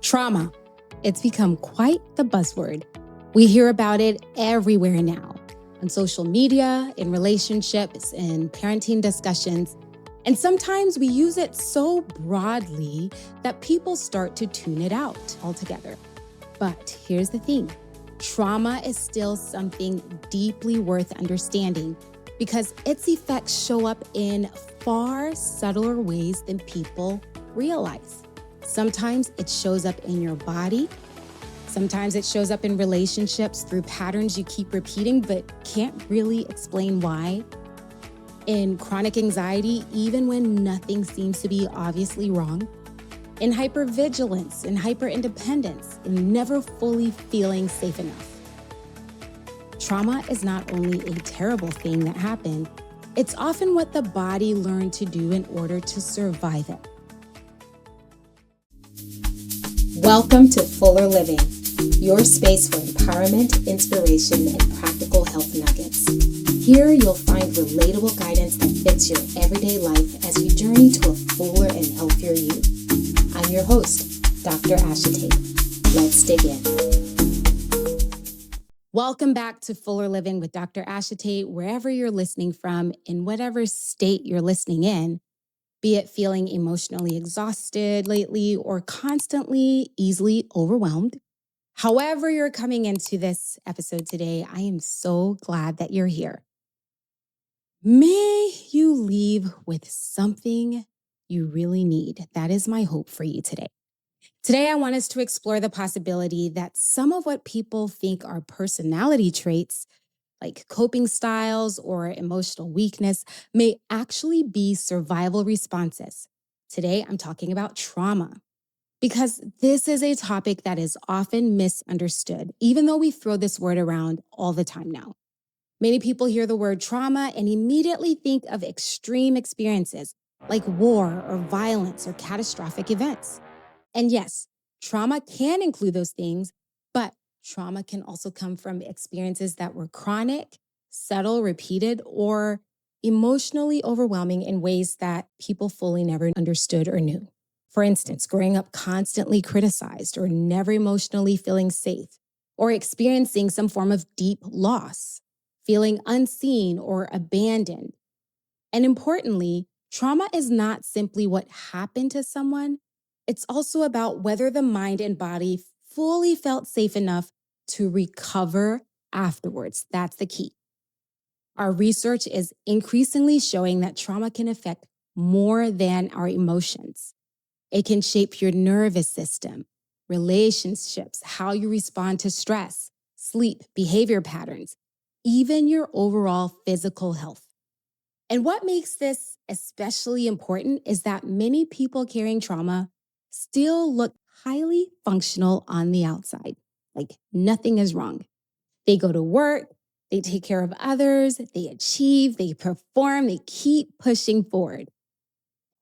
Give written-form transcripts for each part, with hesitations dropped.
Trauma. It's become quite the buzzword. We hear about it everywhere now, on social media, in relationships, in parenting discussions. And sometimes we use it so broadly that people start to tune it out altogether. But here's the thing. Trauma is still something deeply worth understanding because its effects show up in far subtler ways than people realize. Sometimes it shows up in your body. Sometimes it shows up in relationships through patterns you keep repeating but can't really explain why. In chronic anxiety, even when nothing seems to be obviously wrong. In hypervigilance, in hyperindependence, in never fully feeling safe enough. Trauma is not only a terrible thing that happened, it's often what the body learned to do in order to survive it. Welcome to Fuller Living, your space for empowerment, inspiration, and practical health nuggets. Here you'll find relatable guidance that fits your everyday life as you journey to a fuller and healthier you. I'm your host, Dr. Ashitey. Let's dig in. Welcome back to Fuller Living with Dr. Ashitey, wherever you're listening from, in whatever state you're listening in, be it feeling emotionally exhausted lately or constantly easily overwhelmed. However you're coming into this episode today, I am so glad that you're here. May you leave with something you really need. That is my hope for you today. Today, I want us to explore the possibility that some of what people think are personality traits, like coping styles or emotional weakness, may actually be survival responses. Today, I'm talking about trauma, because this is a topic that is often misunderstood, even though we throw this word around all the time now. Many people hear the word trauma and immediately think of extreme experiences like war or violence or catastrophic events. And yes, trauma can include those things, but trauma can also come from experiences that were chronic, subtle, repeated, or emotionally overwhelming in ways that people fully never understood or knew. For instance, growing up constantly criticized or never emotionally feeling safe, or experiencing some form of deep loss, feeling unseen or abandoned. And importantly, trauma is not simply what happened to someone. It's also about whether the mind and body fully felt safe enough to recover afterwards. That's the key. Our research is increasingly showing that trauma can affect more than our emotions. It can shape your nervous system, relationships, how you respond to stress, sleep, behavior patterns, even your overall physical health. And what makes this especially important is that many people carrying trauma still look highly functional on the outside, like nothing is wrong. They go to work, they take care of others, they achieve, they perform, they keep pushing forward,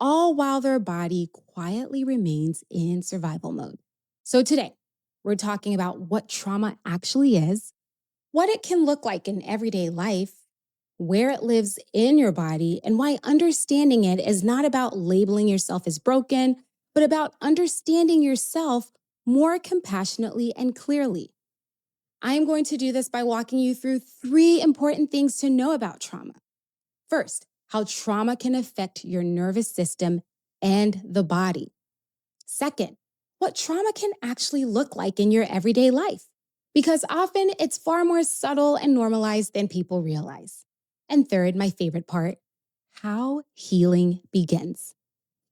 all while their body quietly remains in survival mode. So today, we're talking about what trauma actually is, what it can look like in everyday life, where it lives in your body, and why understanding it is not about labeling yourself as broken, but about understanding yourself more compassionately and clearly. I am going to do this by walking you through 3 important things to know about trauma. First, how trauma can affect your nervous system and the body. Second, what trauma can actually look like in your everyday life, because often it's far more subtle and normalized than people realize. And third, my favorite part, how healing begins.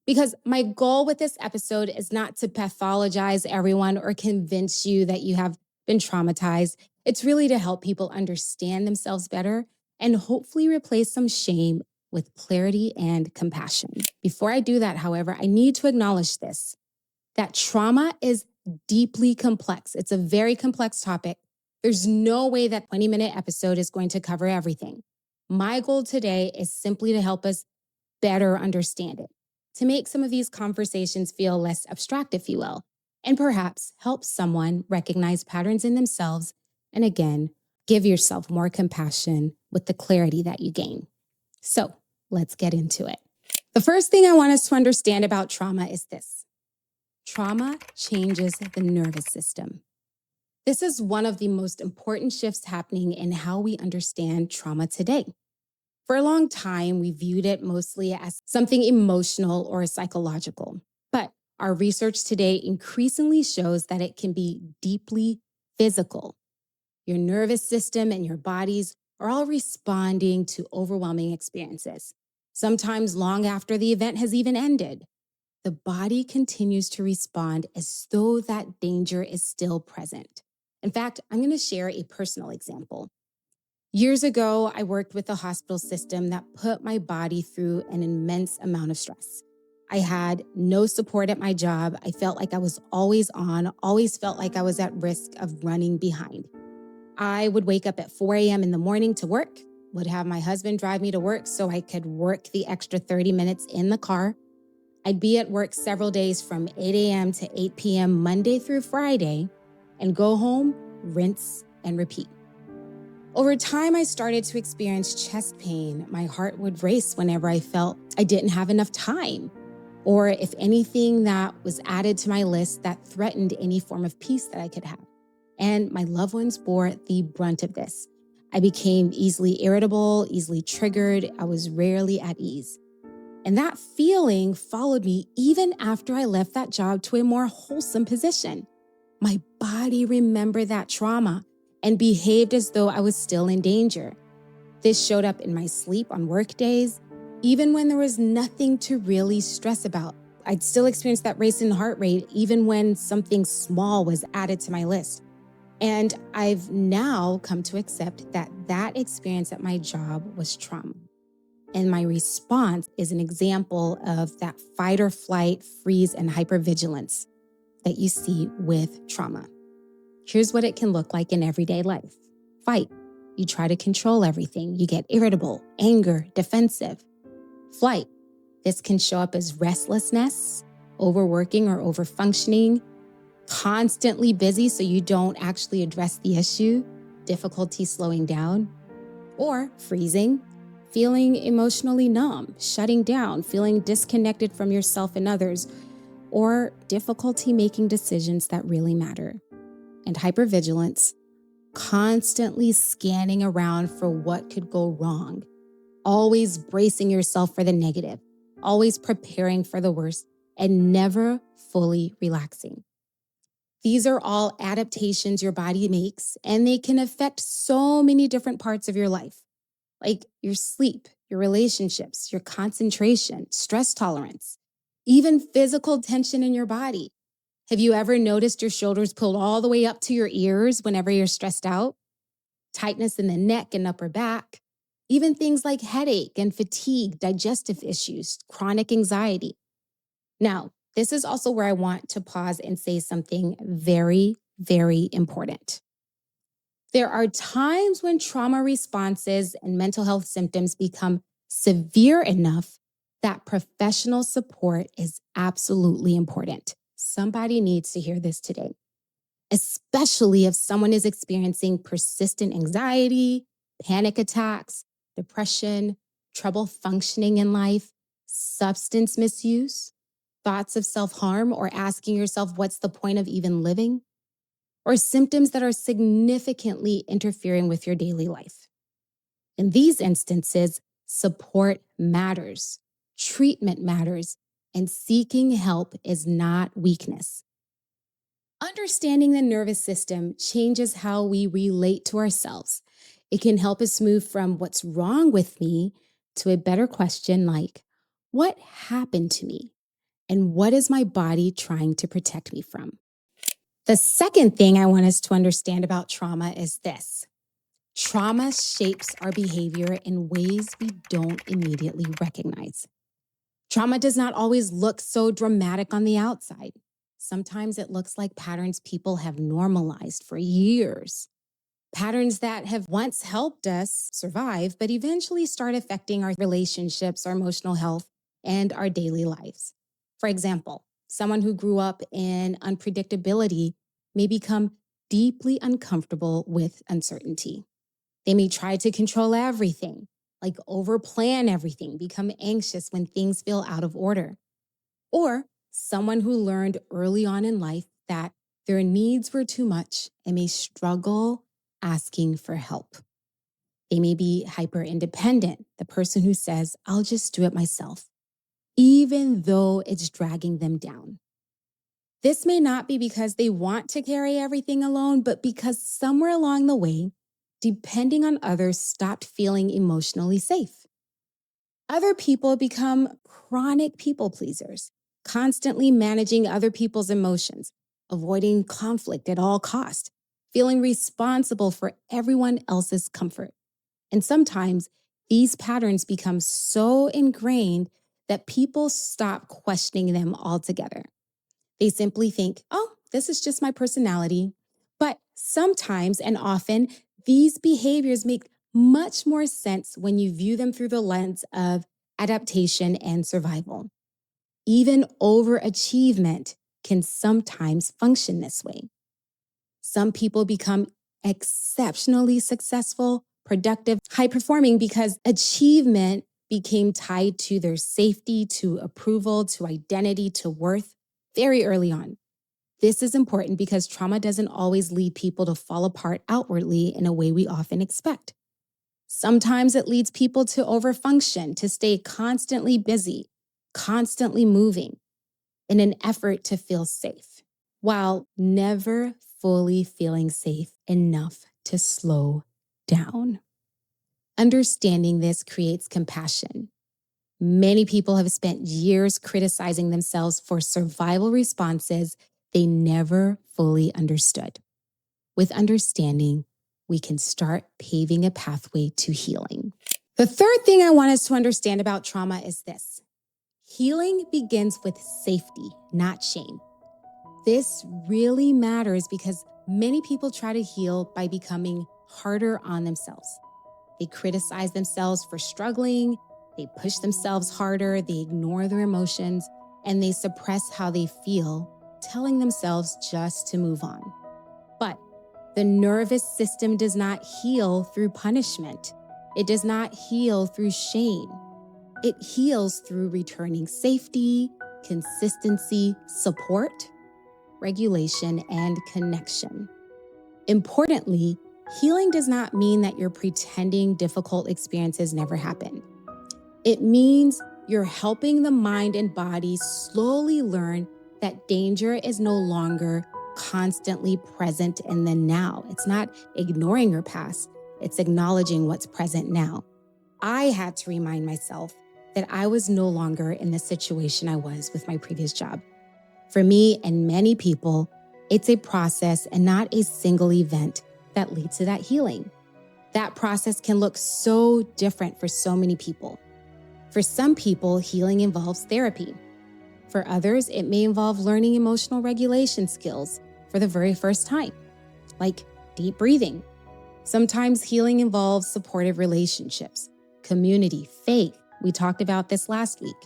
Because my goal with this episode is not to pathologize everyone or convince you that you have been traumatized. It's really to help people understand themselves better and hopefully replace some shame with clarity and compassion. Before I do that, however, I need to acknowledge this, that trauma is deeply complex. It's a very complex topic. There's no way that 20-minute episode is going to cover everything. My goal today is simply to help us better understand it, to make some of these conversations feel less abstract, if you will, and perhaps help someone recognize patterns in themselves and again, give yourself more compassion with the clarity that you gain. So let's get into it. The first thing I want us to understand about trauma is this. Trauma changes the nervous system. This is one of the most important shifts happening in how we understand trauma today. For a long time, we viewed it mostly as something emotional or psychological. But our research today increasingly shows that it can be deeply physical. Your nervous system and your bodies are all responding to overwhelming experiences, sometimes long after the event has even ended. The body continues to respond as though that danger is still present. In fact, I'm going to share a personal example. Years ago, I worked with a hospital system that put my body through an immense amount of stress. I had no support at my job. I felt like I was always on, always felt like I was at risk of running behind. I would wake up at 4 a.m. in the morning to work, would have my husband drive me to work so I could work the extra 30 minutes in the car. I'd be at work several days from 8 a.m. to 8 p.m. Monday through Friday and go home, rinse, and repeat. Over time, I started to experience chest pain. My heart would race whenever I felt I didn't have enough time, or if anything that was added to my list that threatened any form of peace that I could have. And my loved ones bore the brunt of this. I became easily irritable, easily triggered. I was rarely at ease. And that feeling followed me even after I left that job to a more wholesome position. My body remembered that trauma and behaved as though I was still in danger. This showed up in my sleep on work days, even when there was nothing to really stress about. I'd still experience that race in heart rate, even when something small was added to my list. And I've now come to accept that that experience at my job was trauma. And my response is an example of that fight or flight, freeze, and hypervigilance that you see with trauma. Here's what it can look like in everyday life. Fight. You try to control everything. You get irritable, anger, defensive. Flight. This can show up as restlessness, overworking or overfunctioning, constantly busy so you don't actually address the issue, difficulty slowing down, or freezing, feeling emotionally numb, shutting down, feeling disconnected from yourself and others, or difficulty making decisions that really matter. And hypervigilance, constantly scanning around for what could go wrong, always bracing yourself for the negative, always preparing for the worst, and never fully relaxing. These are all adaptations your body makes, and they can affect so many different parts of your life, like your sleep, your relationships, your concentration, stress tolerance, even physical tension in your body. Have you ever noticed your shoulders pulled all the way up to your ears whenever you're stressed out? Tightness in the neck and upper back, even things like headache and fatigue, digestive issues, chronic anxiety. Now, this is also where I want to pause and say something very, very important. There are times when trauma responses and mental health symptoms become severe enough that professional support is absolutely important. Somebody needs to hear this today, especially if someone is experiencing persistent anxiety, panic attacks, depression, trouble functioning in life, substance misuse, thoughts of self-harm, or asking yourself, what's the point of even living? Or symptoms that are significantly interfering with your daily life. In these instances, support matters, treatment matters, and seeking help is not weakness. Understanding the nervous system changes how we relate to ourselves. It can help us move from what's wrong with me to a better question like, what happened to me? And what is my body trying to protect me from? The second thing I want us to understand about trauma is this. Trauma shapes our behavior in ways we don't immediately recognize. Trauma does not always look so dramatic on the outside. Sometimes it looks like patterns people have normalized for years. Patterns that have once helped us survive, but eventually start affecting our relationships, our emotional health, and our daily lives. For example, someone who grew up in unpredictability may become deeply uncomfortable with uncertainty. They may try to control everything, like overplan everything, become anxious when things feel out of order. Or someone who learned early on in life that their needs were too much and may struggle asking for help. They may be hyper independent, the person who says, I'll just do it myself, even though it's dragging them down. This may not be because they want to carry everything alone, but because somewhere along the way, depending on others stopped feeling emotionally safe. Other people become chronic people pleasers, constantly managing other people's emotions, avoiding conflict at all costs, feeling responsible for everyone else's comfort. And sometimes these patterns become so ingrained that people stop questioning them altogether. They simply think, oh, this is just my personality. But sometimes and often, these behaviors make much more sense when you view them through the lens of adaptation and survival. Even overachievement can sometimes function this way. Some people become exceptionally successful, productive, high performing because achievement became tied to their safety, to approval, to identity, to worth very early on. This is important because trauma doesn't always lead people to fall apart outwardly in a way we often expect. Sometimes it leads people to overfunction, to stay constantly busy, constantly moving in an effort to feel safe, while never fully feeling safe enough to slow down. Understanding this creates compassion. Many people have spent years criticizing themselves for survival responses they never fully understood. With understanding, we can start paving a pathway to healing. The third thing I want us to understand about trauma is this: healing begins with safety, not shame. This really matters because many people try to heal by becoming harder on themselves. They criticize themselves for struggling, they push themselves harder, they ignore their emotions, and they suppress how they feel, telling themselves just to move on. But the nervous system does not heal through punishment. It does not heal through shame. It heals through returning safety, consistency, support, regulation, and connection. Importantly, healing does not mean that you're pretending difficult experiences never happened. It means you're helping the mind and body slowly learn that danger is no longer constantly present in the now. It's not ignoring your past, it's acknowledging what's present now. I had to remind myself that I was no longer in the situation I was with my previous job. For me and many people, it's a process and not a single event that leads to that healing. That process can look so different for so many people. For some people, healing involves therapy. For others, it may involve learning emotional regulation skills for the very first time, like deep breathing. Sometimes healing involves supportive relationships, community, faith. We talked about this last week.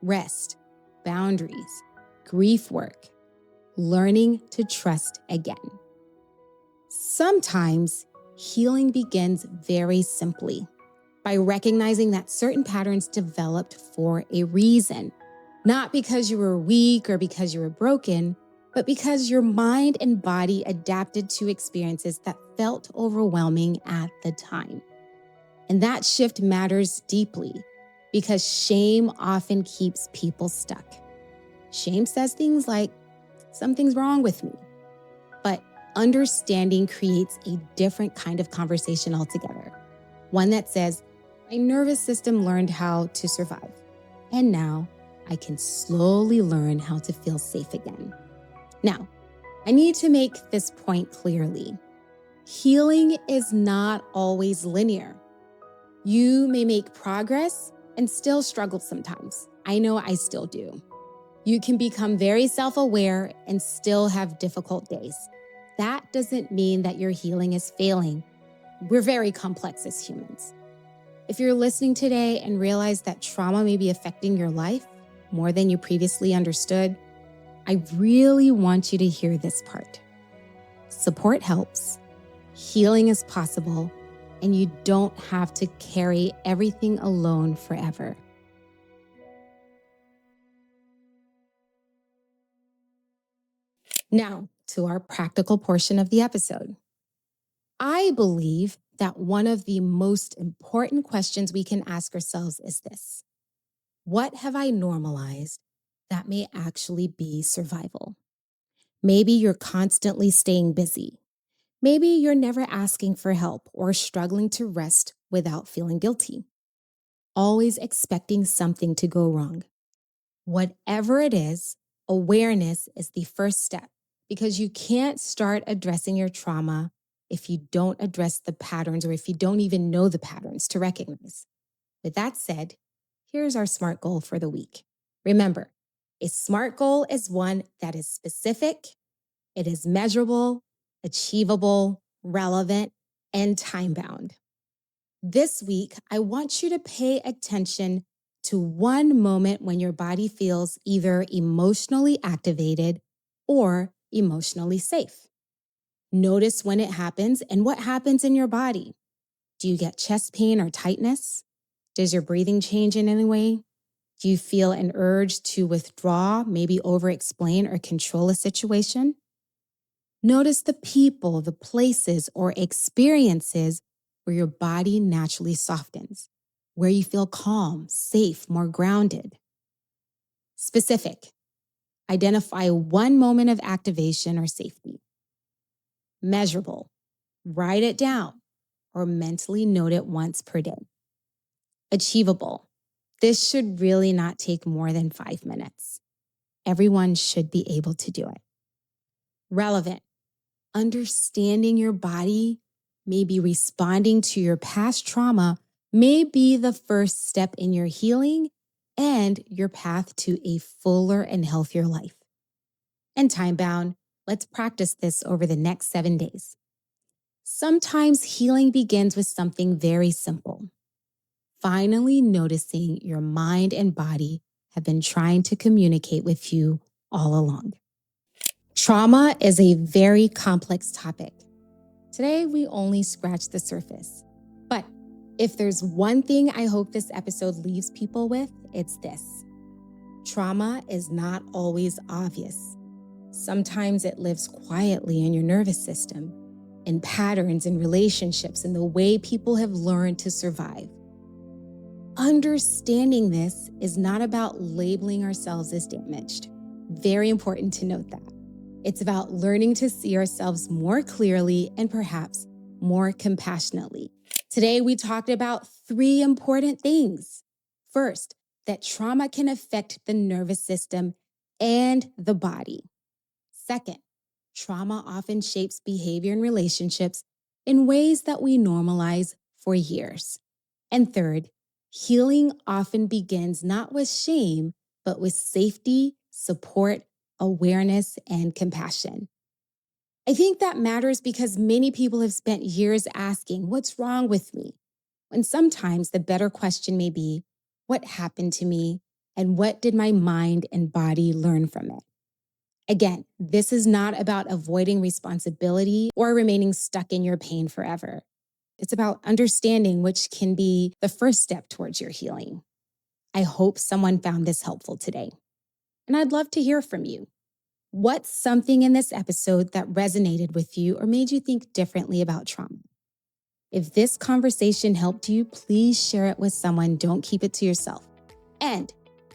Rest, boundaries, grief work, learning to trust again. Sometimes healing begins very simply by recognizing that certain patterns developed for a reason, not because you were weak or because you were broken, but because your mind and body adapted to experiences that felt overwhelming at the time. And that shift matters deeply because shame often keeps people stuck. Shame says things like, something's wrong with me. But understanding creates a different kind of conversation altogether. One that says, my nervous system learned how to survive, and now I can slowly learn how to feel safe again. Now, I need to make this point clearly. Healing is not always linear. You may make progress and still struggle sometimes. I know I still do. You can become very self-aware and still have difficult days. That doesn't mean that your healing is failing. We're very complex as humans. If you're listening today and realize that trauma may be affecting your life more than you previously understood, I really want you to hear this part. Support helps, healing is possible, and you don't have to carry everything alone forever. Now, to our practical portion of the episode. I believe that one of the most important questions we can ask ourselves is this: what have I normalized that may actually be survival? Maybe you're constantly staying busy. Maybe you're never asking for help or struggling to rest without feeling guilty, always expecting something to go wrong. Whatever it is, awareness is the first step, because you can't start addressing your trauma if you don't address the patterns, or if you don't even know the patterns to recognize. With that said, here's our SMART goal for the week. Remember, a SMART goal is one that is specific, it is measurable, achievable, relevant, and time-bound. This week, I want you to pay attention to one moment when your body feels either emotionally activated or emotionally safe. Notice when it happens and what happens in your body. Do you get chest pain or tightness? Does your breathing change in any way? Do you feel an urge to withdraw, maybe over-explain or control a situation? Notice the people, the places, or experiences where your body naturally softens, where you feel calm, safe, more grounded. Specific. Identify one moment of activation or safety. Measurable. Write it down or mentally note it once per day. Achievable. This should really not take more than 5 minutes. Everyone should be able to do it. Relevant. Understanding your body, maybe responding to your past trauma, may be the first step in your healing and your path to a fuller and healthier life. And time-bound, let's practice this over the next 7 days. Sometimes healing begins with something very simple. Finally noticing your mind and body have been trying to communicate with you all along. Trauma is a very complex topic. Today, we only scratched the surface. But if there's one thing I hope this episode leaves people with, it's this: trauma is not always obvious. Sometimes it lives quietly in your nervous system, in patterns, in relationships, in the way people have learned to survive. Understanding this is not about labeling ourselves as damaged. Very important to note that. It's about learning to see ourselves more clearly and perhaps more compassionately. Today, we talked about 3 important things. First, that trauma can affect the nervous system and the body. Second, trauma often shapes behavior and relationships in ways that we normalize for years. And third, healing often begins not with shame, but with safety, support, awareness, and compassion. I think that matters because many people have spent years asking, what's wrong with me? When sometimes the better question may be, what happened to me and what did my mind and body learn from it? Again, this is not about avoiding responsibility or remaining stuck in your pain forever. It's about understanding, which can be the first step towards your healing. I hope someone found this helpful today. And I'd love to hear from you. What's something in this episode that resonated with you or made you think differently about trauma? If this conversation helped you, please share it with someone. Don't keep it to yourself. And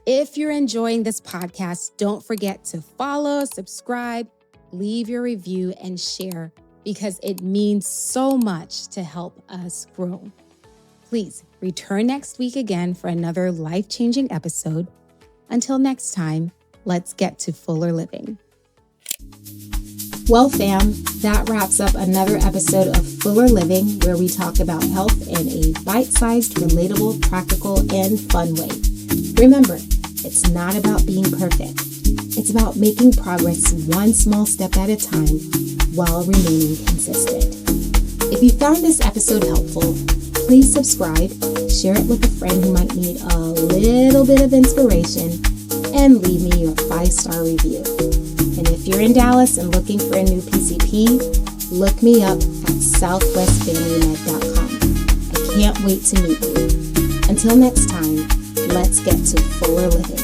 if you're enjoying this podcast, don't forget to follow, subscribe, leave your review, and share, because it means so much to help us grow. Please return next week again for another life-changing episode. Until next time, let's get to fuller living. Well, fam, that wraps up another episode of Fuller Living, where we talk about health in a bite-sized, relatable, practical, and fun way. Remember, it's not about being perfect. It's about making progress one small step at a time while remaining consistent. If you found this episode helpful, please subscribe, share it with a friend who might need a little bit of inspiration, and leave me your 5-star review. And if you're in Dallas and looking for a new PCP, look me up at southwestfamilymed.com. I can't wait to meet you. Until next time, let's get to fuller living.